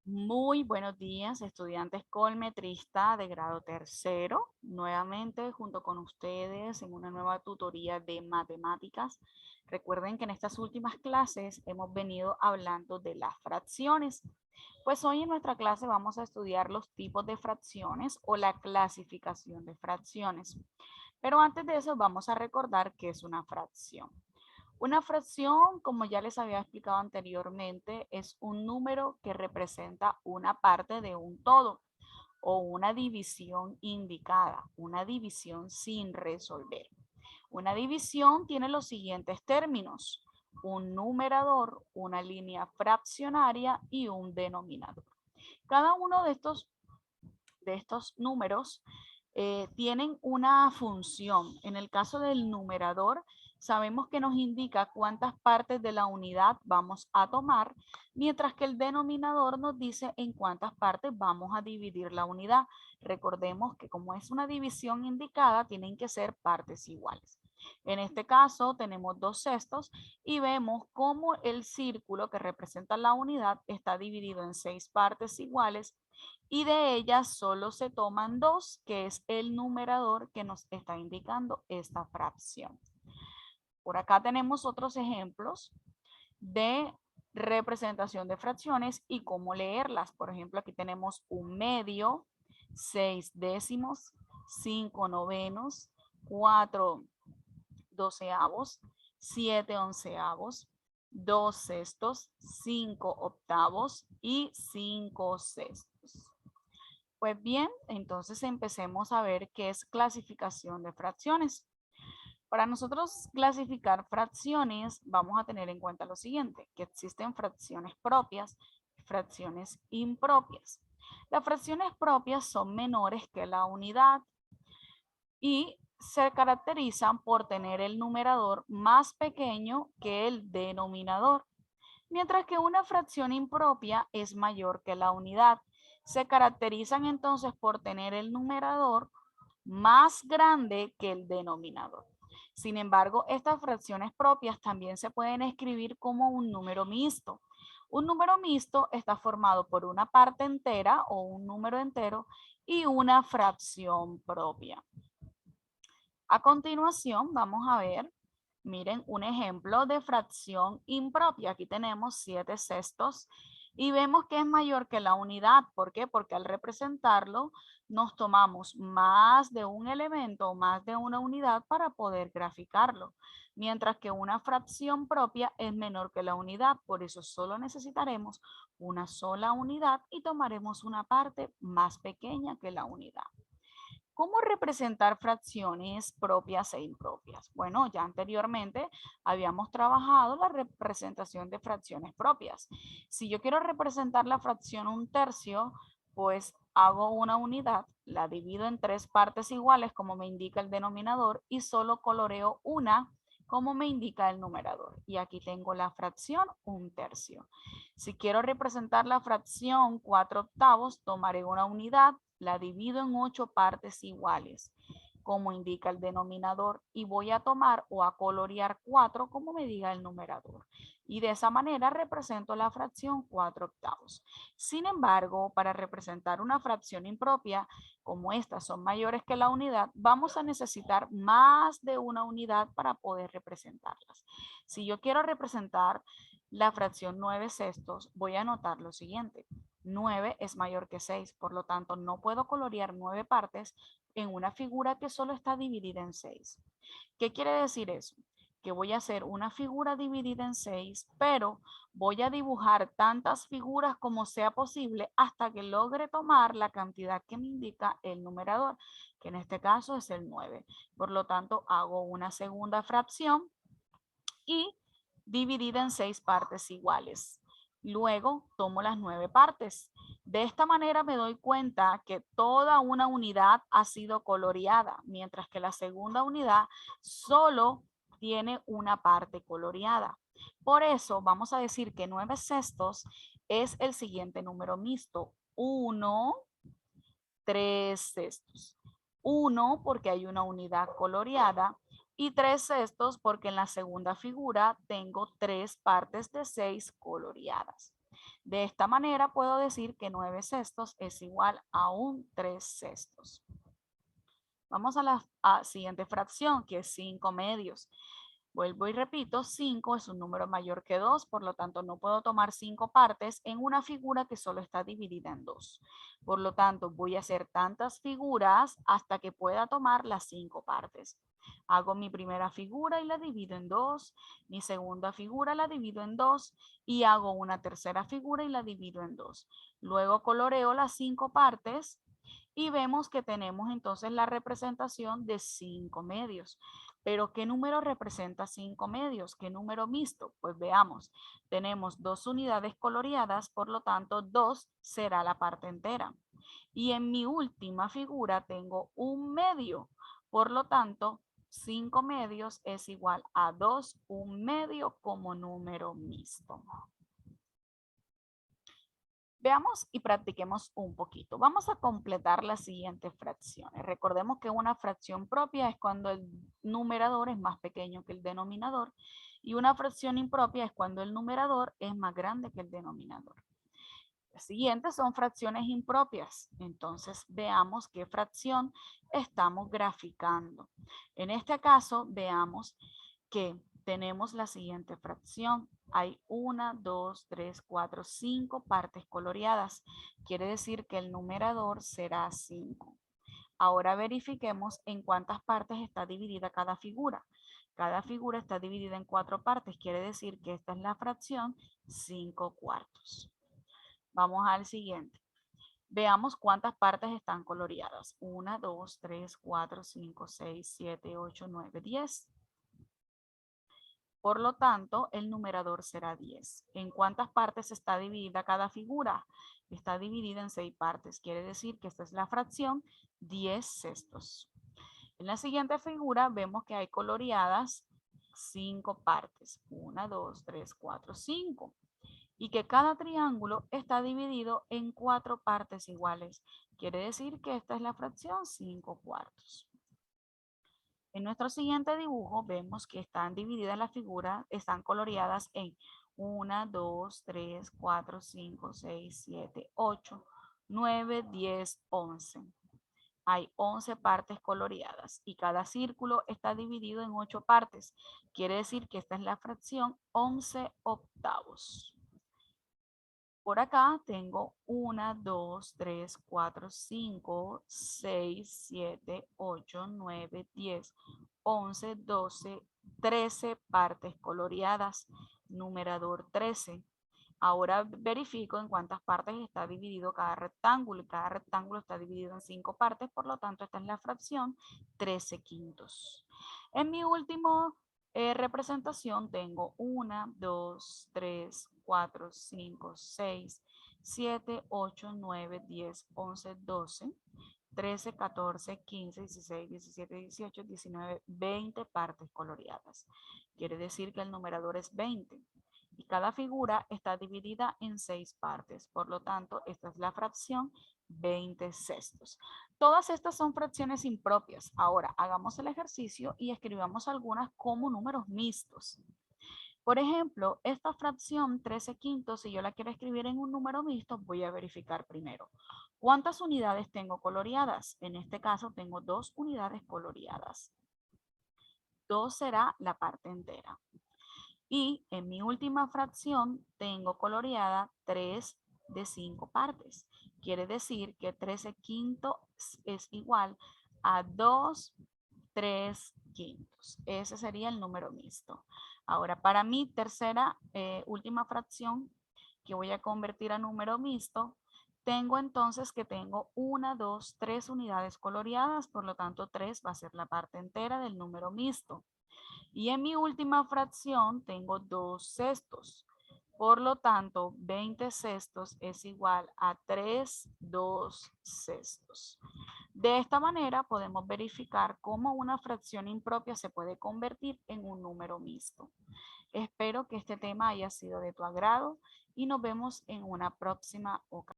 Muy buenos días, estudiantes colmetrista de grado tercero. Nuevamente junto con ustedes en una nueva tutoría de matemáticas. Recuerden que en estas últimas clases hemos venido hablando de las fracciones. Pues hoy en nuestra clase vamos a estudiar los tipos de fracciones o la clasificación de fracciones. Pero antes de eso vamos a recordar qué es una fracción. Una fracción, como ya les había explicado anteriormente, es un número que representa una parte de un todo o una división indicada, una división sin resolver. Una división tiene los siguientes términos: un numerador, una línea fraccionaria y un denominador. Cada uno de estos números tienen una función. En el caso del numerador, sabemos que nos indica cuántas partes de la unidad vamos a tomar, mientras que el denominador nos dice en cuántas partes vamos a dividir la unidad. Recordemos que como es una división indicada, tienen que ser partes iguales. En este caso tenemos 2/6 y vemos cómo el círculo que representa la unidad está dividido en 6 partes iguales y de ellas solo se toman 2, que es el numerador que nos está indicando esta fracción. Por acá tenemos otros ejemplos de representación de fracciones y cómo leerlas. Por ejemplo, aquí tenemos un medio, 6 décimos, 5 novenos, 4 doceavos, 7 onceavos, 2 sextos, 5 octavos y 5 sextos. Pues bien, entonces empecemos a ver qué es clasificación de fracciones. Para nosotros clasificar fracciones, vamos a tener en cuenta lo siguiente, que existen fracciones propias y fracciones impropias. Las fracciones propias son menores que la unidad y se caracterizan por tener el numerador más pequeño que el denominador, mientras que una fracción impropia es mayor que la unidad. Se caracterizan entonces por tener el numerador más grande que el denominador. Sin embargo, estas fracciones propias también se pueden escribir como un número mixto. Un número mixto está formado por una parte entera o un número entero y una fracción propia. A continuación, vamos a ver, miren, un ejemplo de fracción impropia. Aquí tenemos 7 sextos y vemos que es mayor que la unidad. ¿Por qué? Porque al representarlo nos tomamos más de un elemento o más de una unidad para poder graficarlo. Mientras que una fracción propia es menor que la unidad, por eso solo necesitaremos una sola unidad y tomaremos una parte más pequeña que la unidad. ¿Cómo representar fracciones propias e impropias? Bueno, ya anteriormente habíamos trabajado la representación de fracciones propias. Si yo quiero representar la fracción 1/3, pues hago una unidad, la divido en 3 partes iguales como me indica el denominador y solo coloreo una como me indica el numerador. Y aquí tengo la fracción 1/3. Si quiero representar la fracción 4/8, tomaré una unidad, la divido en 8 partes iguales, como indica el denominador, y voy a tomar o a colorear 4 como me diga el numerador. Y de esa manera represento la fracción 4/8. Sin embargo, para representar una fracción impropia, como estas son mayores que la unidad, vamos a necesitar más de una unidad para poder representarlas. Si yo quiero representar la fracción 9 sextos, voy a anotar lo siguiente. 9 es mayor que 6, por lo tanto no puedo colorear 9 partes en una figura que solo está dividida en 6. ¿Qué quiere decir eso? Que voy a hacer una figura dividida en 6, pero voy a dibujar tantas figuras como sea posible hasta que logre tomar la cantidad que me indica el numerador, que en este caso es el 9. Por lo tanto, hago una segunda fracción y dividida en 6 partes iguales. Luego tomo las 9 partes. De esta manera me doy cuenta que toda una unidad ha sido coloreada, mientras que la segunda unidad solo tiene una parte coloreada. Por eso vamos a decir que 9 sextos es el siguiente número mixto. 1, 3 sextos. 1 porque hay una unidad coloreada y 3 sextos porque en la segunda figura tengo 3 partes de 6 coloreadas. De esta manera puedo decir que 9 sextos es igual a un 3 sextos. Vamos a la siguiente fracción, que es 5 medios. Vuelvo y repito, 5 es un número mayor que 2, por lo tanto no puedo tomar 5 partes en una figura que solo está dividida en 2. Por lo tanto, voy a hacer tantas figuras hasta que pueda tomar las 5 partes. Hago mi primera figura y la divido en 2, mi segunda figura la divido en 2 y hago una tercera figura y la divido en 2. Luego coloreo las 5 partes y vemos que tenemos entonces la representación de 5 medios. Pero ¿qué número representa 5 medios? ¿Qué número mixto? Pues veamos, tenemos 2 unidades coloreadas, por lo tanto 2 será la parte entera. Y en mi última figura tengo un medio, por lo tanto 5 medios es igual a 2, un medio como número mixto. Veamos y practiquemos un poquito. Vamos a completar las siguientes fracciones. Recordemos que una fracción propia es cuando el numerador es más pequeño que el denominador y una fracción impropia es cuando el numerador es más grande que el denominador. Las siguientes son fracciones impropias. Entonces veamos qué fracción estamos graficando. En este caso veamos que tenemos la siguiente fracción. Hay 1, 2, 3, 4, 5 partes coloreadas. Quiere decir que el numerador será 5. Ahora verifiquemos en cuántas partes está dividida cada figura. Cada figura está dividida en 4 partes. Quiere decir que esta es la fracción 5 cuartos. Vamos al siguiente. Veamos cuántas partes están coloreadas. 1, 2, 3, 4, 5, 6, 7, 8, 9, 10. Por lo tanto, el numerador será 10. ¿En cuántas partes está dividida cada figura? Está dividida en 6 partes. Quiere decir que esta es la fracción 10 sextos. En la siguiente figura vemos que hay coloreadas 5 partes. 1, 2, 3, 4, 5. Y que cada triángulo está dividido en 4 partes iguales. Quiere decir que esta es la fracción 5 cuartos. En nuestro siguiente dibujo vemos que están divididas las figuras, están coloreadas en 1, 2, 3, 4, 5, 6, 7, 8, 9, 10, 11. Hay 11 partes coloreadas y cada círculo está dividido en 8 partes. Quiere decir que esta es la fracción 11 octavos. Por acá tengo 1, 2, 3, 4, 5, 6, 7, 8, 9, 10, 11, 12, 13 partes coloreadas. Numerador 13. Ahora verifico en cuántas partes está dividido cada rectángulo. Y cada rectángulo está dividido en 5 partes, por lo tanto esta es la fracción 13 quintos. En mi último representación tengo 1, 2, 3, 4, 5, 6, 7, 8, 9, 10, 11, 12, 13, 14, 15, 16, 17, 18, 19, 20 partes coloreadas. Quiere decir que el numerador es 20 y cada figura está dividida en 6 partes. Por lo tanto, esta es la fracción 20 sextos. Todas estas son fracciones impropias. Ahora, hagamos el ejercicio y escribamos algunas como números mixtos. Por ejemplo, esta fracción 13 quintos, si yo la quiero escribir en un número mixto, voy a verificar primero. ¿Cuántas unidades tengo coloreadas? En este caso tengo 2 unidades coloreadas. 2 será la parte entera. Y en mi última fracción tengo coloreada 3 de 5 partes. Quiere decir que 13 quintos es igual a 2, 3 quintos. Ese sería el número mixto. Ahora, para mi tercera, última fracción, que voy a convertir a número mixto, tengo entonces que tengo 1, 2, 3 unidades coloreadas, por lo tanto 3 va a ser la parte entera del número mixto. Y en mi última fracción tengo 2 sextos. Por lo tanto, 20 sextos es igual a 3, 2 sextos. De esta manera podemos verificar cómo una fracción impropia se puede convertir en un número mixto. Espero que este tema haya sido de tu agrado y nos vemos en una próxima ocasión.